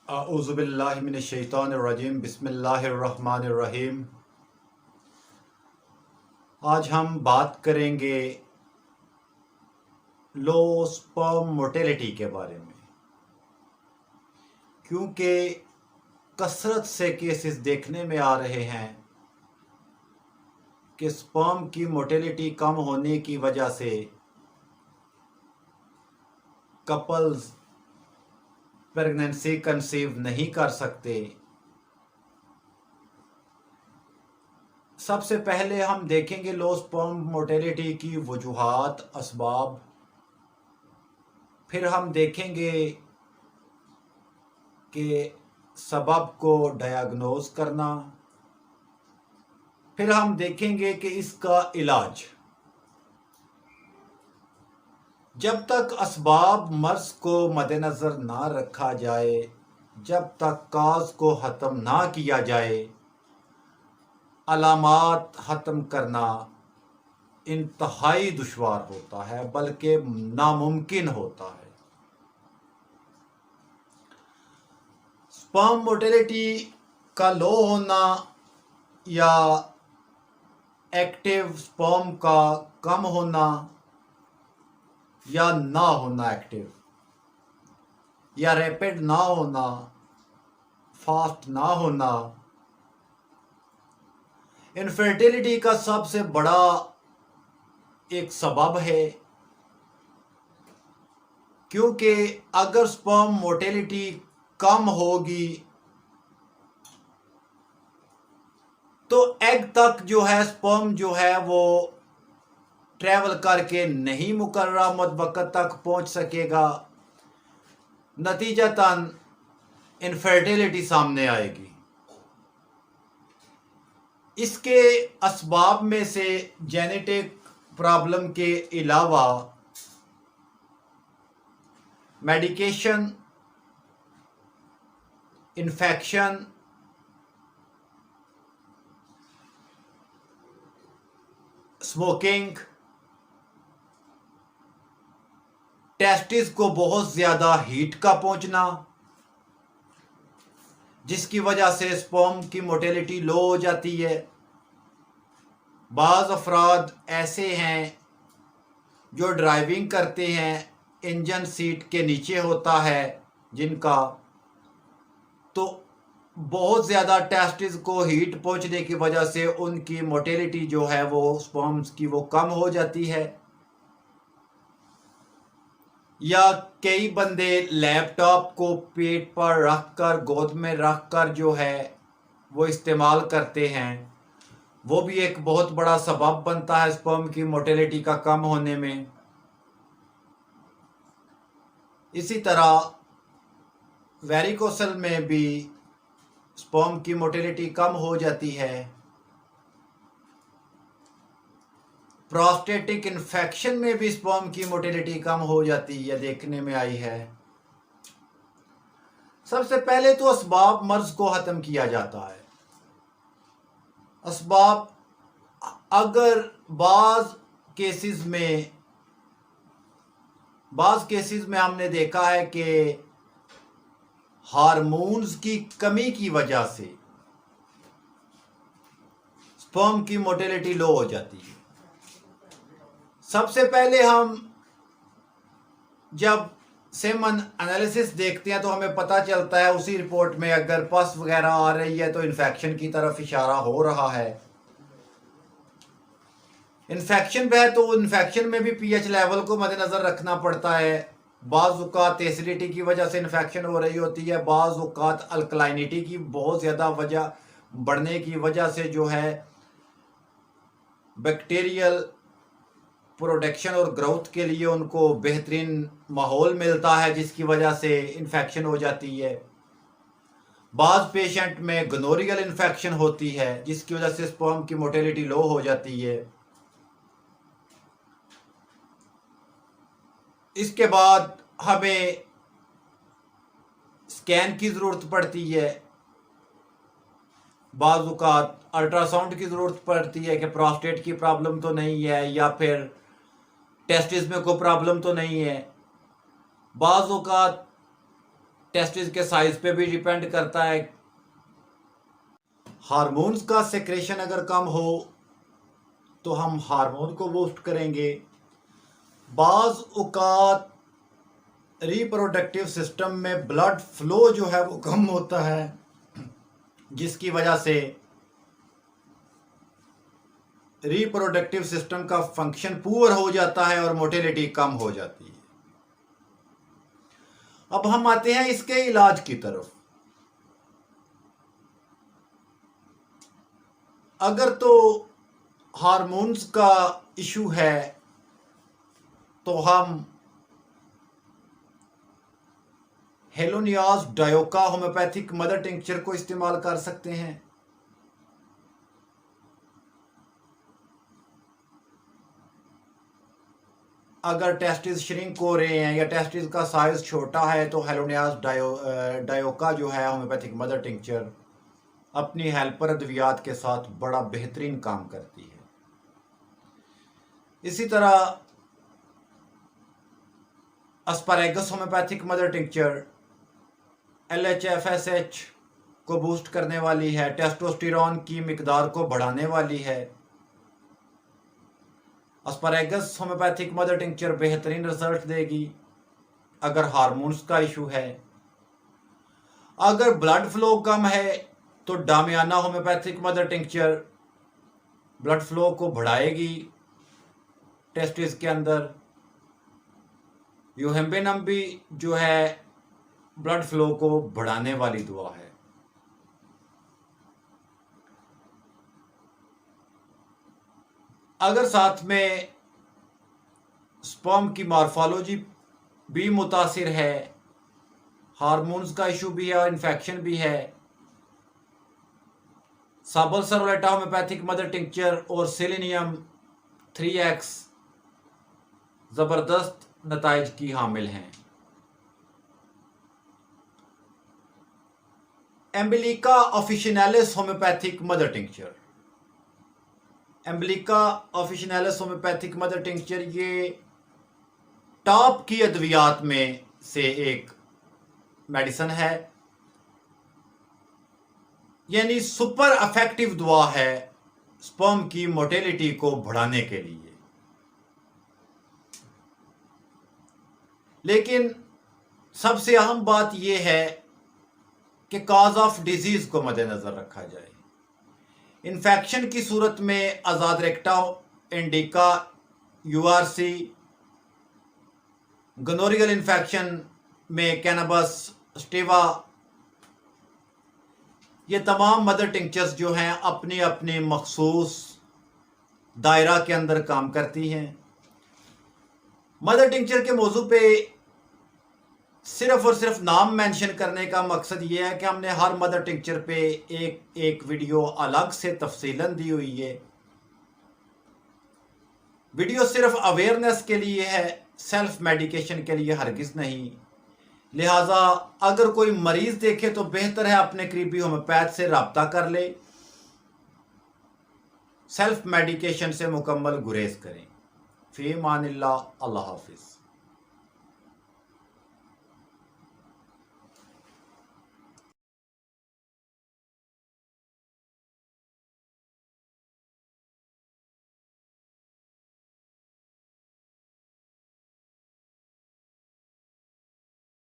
औज़ुबिल्लाहि मिनश्शैतानिर्रजीम बिस्मिल्लाहिर्रहमानिर्रहीम। आज हम बात करेंगे लो स्पर्म मोटेलिटी के बारे में, क्योंकि कसरत से केसेस देखने में आ रहे हैं कि स्पर्म की मोटेलिटी कम होने की वजह से कपल्स प्रेगनेंसी कंसीव नहीं कर सकते। सबसे पहले हम देखेंगे लो स्पर्म मोटेलिटी की वजूहात, असबाब। फिर हम देखेंगे कि सबब को डायग्नोज करना। फिर हम देखेंगे कि इसका इलाज। जब तक असबाब मर्ज को मद्देनज़र ना रखा जाए, जब तक काज को ख़त्म ना किया जाए, अलामात ख़त्म करना इंतहाई दुश्वार होता है, बल्कि नामुमकिन होता है। स्पर्म मोटेलिटी का लो होना या एक्टिव स्पर्म का कम होना या ना होना, एक्टिव या रैपिड ना होना, फास्ट ना होना, इनफर्टिलिटी का सबसे बड़ा एक सबब है। क्योंकि अगर स्पर्म मोटेलिटी कम होगी तो एग तक जो है स्पर्म जो है वो ट्रैवल करके नहीं मुकर्रर मुद्दत तक पहुंच सकेगा। नतीजतन इनफर्टिलिटी सामने आएगी। इसके असबाब में से जेनेटिक प्रॉब्लम के अलावा मेडिकेशन, इन्फेक्शन, स्मोकिंग, टेस्टिस को बहुत ज़्यादा हीट का पहुंचना, जिसकी वजह से स्पर्म की मोटेलिटी लो हो जाती है। बाज़ अफराद ऐसे हैं जो ड्राइविंग करते हैं, इंजन सीट के नीचे होता है जिनका, तो बहुत ज़्यादा टेस्टिस को हीट पहुंचने की वजह से उनकी मोटेलिटी जो है वो स्पर्म्स की वो कम हो जाती है। या कई बंदे लैपटॉप को पेट पर रख कर, गोद में रख कर जो है वो इस्तेमाल करते हैं, वो भी एक बहुत बड़ा सबब बनता है स्पर्म की मोटेलिटी का कम होने में। इसी तरह वेरिकोसल में भी स्पर्म की मोटेलिटी कम हो जाती है। प्रोस्टेटिक इन्फेक्शन में भी स्पर्म की मोटेलिटी कम हो जाती है, देखने में आई है। सबसे पहले तो असबाब मर्ज को ख़त्म किया जाता है। असबाब, अगर बाज़ केसेस में हमने देखा है कि हार्मोन्स की कमी की वजह से स्पर्म की मोटेलिटी लो हो जाती है। सबसे पहले हम जब सेमन एनालिसिस देखते हैं तो हमें पता चलता है उसी रिपोर्ट में अगर पस वगैरह आ रही है तो इन्फेक्शन की तरफ इशारा हो रहा है। इन्फेक्शन पे है तो इन्फेक्शन में भी पीएच लेवल को मद्देनज़र रखना पड़ता है। बाज़ औक़ात एसिडिटी की वजह से इन्फेक्शन हो रही होती है, बाज़ औक़ात अल्कलाइनिटी की बहुत ज़्यादा वजह बढ़ने की वजह से जो है बैक्टीरियल प्रोडक्शन और ग्रोथ के लिए उनको बेहतरीन माहौल मिलता है, जिसकी वजह से इन्फेक्शन हो जाती है। बाज़ पेशेंट में गोनोरियल इन्फेक्शन होती है, जिसकी वजह से स्पर्म की मोटेलिटी लो हो जाती है। इसके बाद हमें स्कैन की ज़रूरत पड़ती है, बाज़ औक़ात अल्ट्रासाउंड की ज़रूरत पड़ती है कि प्रोस्टेट की प्रॉब्लम तो नहीं है या फिर टेस्टिस में कोई प्रॉब्लम तो नहीं है। बाज़ औक़ात टेस्टिस के साइज पे भी डिपेंड करता है। हार्मोन्स का सेक्रेशन अगर कम हो तो हम हार्मोन को बूस्ट करेंगे। बाज़ औक़ात रिप्रोडक्टिव सिस्टम में ब्लड फ्लो जो है वो कम होता है, जिसकी वजह से रिप्रोडक्टिव सिस्टम का फंक्शन पुअर हो जाता है और मोटिलिटी कम हो जाती है। अब हम आते हैं इसके इलाज की तरफ। अगर तो हार्मोन्स का इशू है तो हम हेलोनियास डायोका होम्योपैथिक मदर टिंक्चर को इस्तेमाल कर सकते हैं। अगर टेस्टिस श्रिंक हो रहे हैं या टेस्टिस का साइज छोटा है तो हेलोनियास डायोका जो है होम्योपैथिक मदर टिंक्चर अपनी हेल्पर अद्वियात के साथ बड़ा बेहतरीन काम करती है। इसी तरह asparagus homeopathic mother tincture LHFSH को बूस्ट करने वाली है, टेस्टोस्टेरोन की मिकदार को बढ़ाने वाली है। एस्पैरागस होम्योपैथिक मदर टिंक्चर बेहतरीन रिजल्ट देगी अगर हार्मोन्स का इशू है। अगर ब्लड फ्लो कम है तो damiana homeopathic mother tincture blood flow को बढ़ाएगी टेस्टिस के अंदर। यूहेम्बिनम भी जो है ब्लड फ्लो को बढ़ाने वाली दवा है। अगर साथ में स्पर्म की मॉर्फोलॉजी भी मुतासिर है, हार्मोन्स का इशू भी है और इन्फेक्शन भी है, sabal serrulata homeopathic mother tincture और सेलेनियम 3X ज़बरदस्त नताइज की हामिल हैं। Emblica officinalis homeopathic mother tincture, emblica officinalis homeopathic mother tincture ये टॉप की अद्वियात में से एक मेडिसन है, यानी सुपर इफेक्टिव दवा है स्पर्म की मोटिलिटी को बढ़ाने के लिए। लेकिन सबसे अहम बात यह है कि कॉज ऑफ डिजीज को मद्देनजर रखा जाए। इन्फेक्शन की सूरत में आज़ाद रेक्टा इंडिका, URC, गोनोरियल इन्फेक्शन में कैनबिस सटिवा, ये तमाम मदर टिंक्चर्स जो हैं अपनी अपनी मखसूस दायरा के अंदर काम करती हैं। मदर टिंक्चर के मौजू पे सिर्फ और सिर्फ नाम मेंशन करने का मकसद ये है कि हमने हर मदर टिंक्चर पे एक वीडियो अलग से तफसीलन दी हुई है। वीडियो सिर्फ अवेयरनेस के लिए है, सेल्फ मेडिकेशन के लिए हरगिज नहीं। लिहाजा अगर कोई मरीज देखे तो बेहतर है अपने करीबी होम्योपैथ से रब्ता कर ले, सेल्फ मेडिकेशन से मुकम्मल गुरेज करें। फी मानिल्लाह, अल्लाह हाफिज।